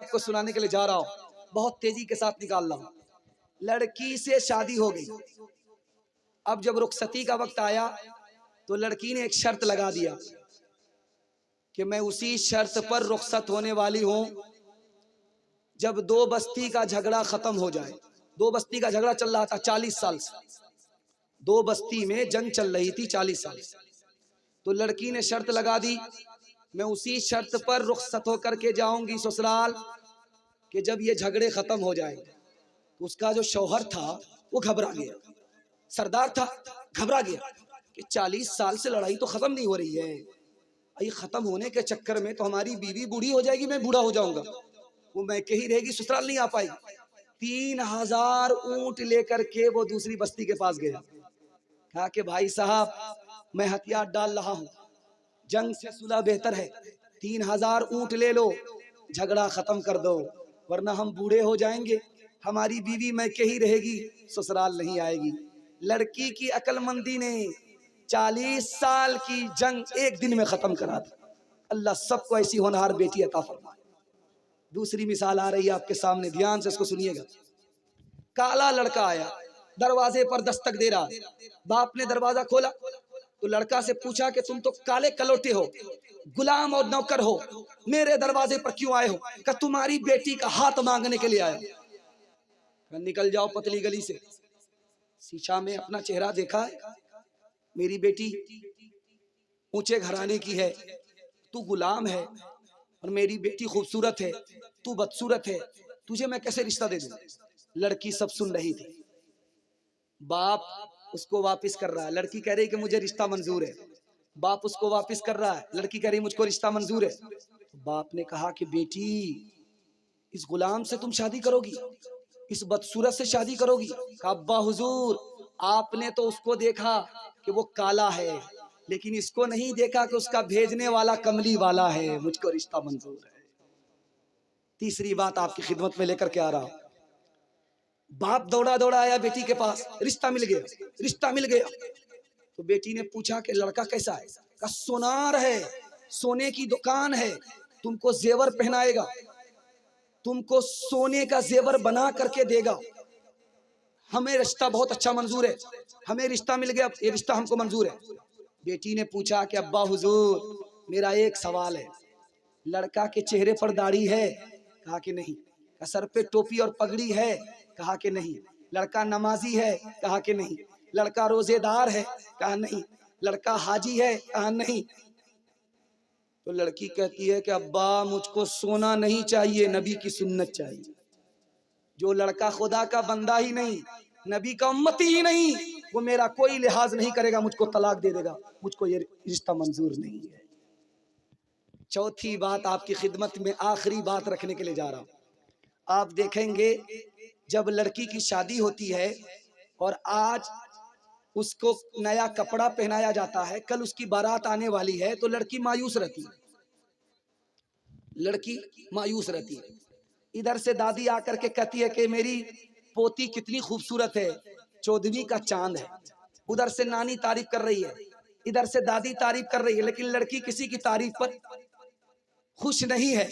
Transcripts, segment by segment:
آپ کو سنانے کے لیے جا رہا ہوں، بہت تیزی کے ساتھ نکال رہا ہوں۔ لڑکی سے شادی ہو گئی، اب جب رخصتی کا وقت آیا تو لڑکی نے ایک شرط لگا دیا کہ میں اسی شرط پر رخصت ہونے والی ہوں جب دو بستی کا جھگڑا ختم ہو جائے۔ دو بستی کا جھگڑا چل رہا تھا 40 سال سے، دو بستی میں جنگ چل رہی تھی 40 سال سے۔ تو لڑکی نے شرط لگا دی میں اسی شرط پر رخصت ہو کر کے جاؤں گی سسرال کہ جب یہ جھگڑے ختم ہو جائیں۔ اس کا جو شوہر تھا وہ گھبرا گیا، سردار تھا، گھبرا گیا کہ 40 سال سے لڑائی تو ختم نہیں ہو رہی ہے، یہ ختم ہونے کے چکر میں تو ہماری بیوی بوڑھی ہو جائے گی، میں بوڑھا ہو جاؤں گا، وہ میں کہ ہی رہے گی، سسرال نہیں آ پائے گی۔ 3000 اونٹ لے کر کے وہ دوسری بستی کے پاس گیا، کہا کہ بھائی صاحب میں ہتھیار ڈال رہا ہوں، جنگ سے صلح بہتر ہے، 3000 اونٹ لے لو، جھگڑا ختم کر دو، ورنہ ہم بوڑھے ہو جائیں گے، ہماری بیوی میں کہ ہی رہے گی، سسرال نہیں آئے گی۔ لڑکی کی عقل مندی نے 40 سال کی جنگ ایک دن میں ختم کرا دی۔ اللہ سب کو ایسی ہونہار بیٹی عطا فرمائے۔ دوسری مثال آ رہی ہے آپ کے سامنے، دھیان سے اس کو سنیے گا۔ کالا لڑکا آیا، دروازے پر دستک دے رہا، باپ نے دروازہ کھولا تو لڑکا سے پوچھا کہ تم تو کالے کلوٹے ہو، غلام اور نوکر ہو، میرے دروازے پر کیوں آئے ہو؟ کہ تمہاری بیٹی کا ہاتھ مانگنے کے لیے آیا۔ نکل جاؤ پتلی گلی سے۔ شیشہ میں اپنا چہرہ دیکھا ہے، میری بیٹی اونچے گھرانے کی ہے، تو غلام ہے، اور میری بیٹی خوبصورت ہے، تو بدصورت ہے، تجھے میں کیسے رشتہ دے دوں؟ لڑکی سب سن رہی تھی، باپ اس کو واپس کر رہا ہے، لڑکی کہہ رہی کہ مجھے رشتہ منظور ہے، باپ اس کو واپس کر رہا ہے، لڑکی کہہ رہی مجھ کو رشتہ منظور ہے۔ باپ نے کہا کہ بیٹی اس غلام سے تم شادی کرو گی، اس بدصورت سے شادی کرو گی؟ کہا ابا حضور آپ نے تو اس کو دیکھا کہ وہ کالا ہے، لیکن اس کو نہیں دیکھا کہ اس کا بھیجنے والا کملی والا ہے، مجھ کو رشتہ منظور ہے۔ تیسری بات آپ کی خدمت میں لے کر کے آ رہا ہوں۔ باپ دوڑا دوڑا آیا بیٹی کے پاس، رشتہ مل گیا، رشتہ مل گیا۔ تو بیٹی نے پوچھا کہ لڑکا کیسا ہے؟ کہا سونار ہے، سونے کی دکان ہے، تم کو زیور پہنائے گا، تم کو سونے کا زیور بنا کر کے دے گا، ہمیں رشتہ بہت اچھا منظور ہے، ہمیں رشتہ مل گیا، یہ رشتہ ہم کو منظور ہے۔ بیٹی نے پوچھا کہ ابا حضور میرا ایک سوال ہے، لڑکا کے چہرے پر داڑھی ہے؟ کہا کہ نہیں۔ کہا سر پہ ٹوپی اور پگڑی ہے؟ کہا کہ نہیں۔ لڑکا نمازی ہے؟ کہا کہ نہیں۔ لڑکا روزے دار ہے؟ کہا نہیں۔ لڑکا حاجی ہے؟ کہا نہیں۔ تو لڑکی کہتی ہے کہ ابا مجھ کو سونا نہیں چاہیے، نبی کی سنت چاہیے۔ جو لڑکا خدا کا بندہ ہی نہیں، نبی کا امتی ہی نہیں، وہ میرا کوئی لحاظ نہیں کرے گا، مجھ کو طلاق دے دے گا، مجھ کو یہ رشتہ منظور نہیں ہے۔ چوتھی بات آپ کی خدمت میں آخری بات رکھنے کے لیے جا رہا ہوں۔ آپ دیکھیں گے جب لڑکی کی شادی ہوتی ہے اور آج اس کو نیا کپڑا پہنایا جاتا ہے، کل اس کی بارات آنے والی ہے، تو لڑکی مایوس رہتی ہے، لڑکی مایوس رہتی ہے۔ ادھر سے دادی آ کر کے کہتی ہے کہ میری پوتی کتنی خوبصورت ہے، 14ویں کا چاند ہے۔ ادھر سے نانی تعریف کر رہی ہے، ادھر سے دادی تعریف کر رہی ہے، لیکن لڑکی کسی کی تعریف پر خوش نہیں ہے،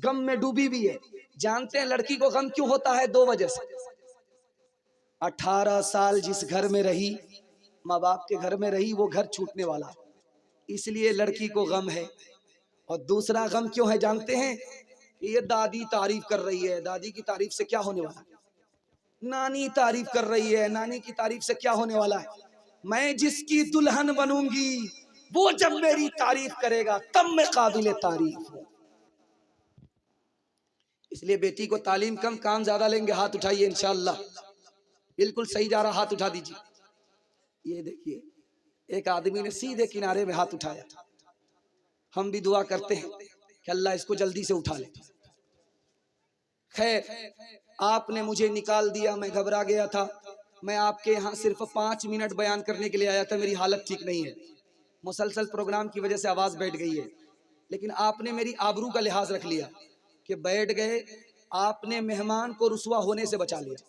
غم میں ڈوبی بھی ہے۔ جانتے ہیں لڑکی کو غم کیوں ہوتا ہے؟ 2 وجہ سے۔ 18 سال جس گھر میں رہی، ماں باپ کے گھر میں رہی، وہ گھر چھوٹنے والا، اس لیے لڑکی کو غم ہے۔ اور دوسرا غم کیوں ہے جانتے ہیں؟ کہ یہ دادی تعریف کر رہی ہے، دادی کی تعریف سے کیا ہونے والا ہے؟ نانی تعریف کر رہی ہے، نانی کی تعریف سے کیا ہونے والا ہے؟ میں جس کی دلہن بنوں گی وہ جب میری تعریف کرے گا تب میں قابل تعریف ہوں۔ اس لیے بیٹی کو تعلیم کم، کام زیادہ لیں گے؟ ہاتھ اٹھائیے انشاءاللہ۔ بالکل صحیح جا رہا، ہاتھ اٹھا دیجیے۔ یہ دیکھیے ایک آدمی نے سیدھے کنارے میں ہاتھ اٹھایا، ہم بھی دعا کرتے ہیں کہ اللہ اس کو جلدی سے اٹھا لے۔ خیر آپ نے مجھے نکال دیا، میں گھبرا گیا تھا، میں آپ کے یہاں صرف 5 منٹ بیان کرنے کے لیے آیا تھا، میری حالت ٹھیک نہیں ہے، مسلسل پروگرام کی وجہ سے آواز بیٹھ گئی ہے، لیکن آپ نے میری آبرو کا لحاظ رکھ لیا کہ بیٹھ گئے، آپ نے مہمان کو رسوا ہونے سے بچا لیا۔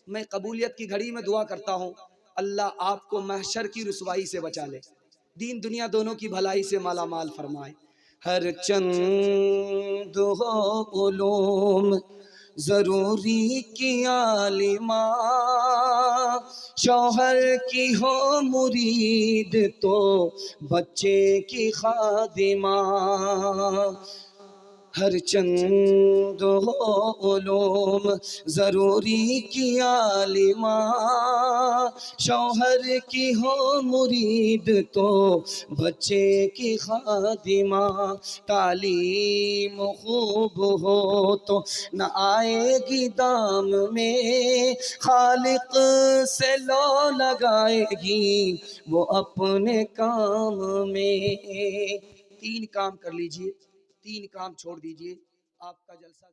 میں قبولیت کی گھڑی میں دعا کرتا ہوں اللہ آپ کو محشر کی رسوائی سے بچا لے، دین دنیا دونوں کی بھلائی سے مالا مال فرمائے۔ ہر چند ہو علوم ضروری کی عالمہ، شوہر کی ہو مرید تو بچے کی خادمہ، ہر چند ہو علوم ضروری کی عالمہ، شوہر کی ہو مرید تو بچے کی خادمہ، تعلیم خوب ہو تو نہ آئے گی دام میں، خالق سے لو لگائے گی وہ اپنے کام میں۔ 3 کام کر لیجئے، 3 کام چھوڑ دیجئے، آپ کا جلسہ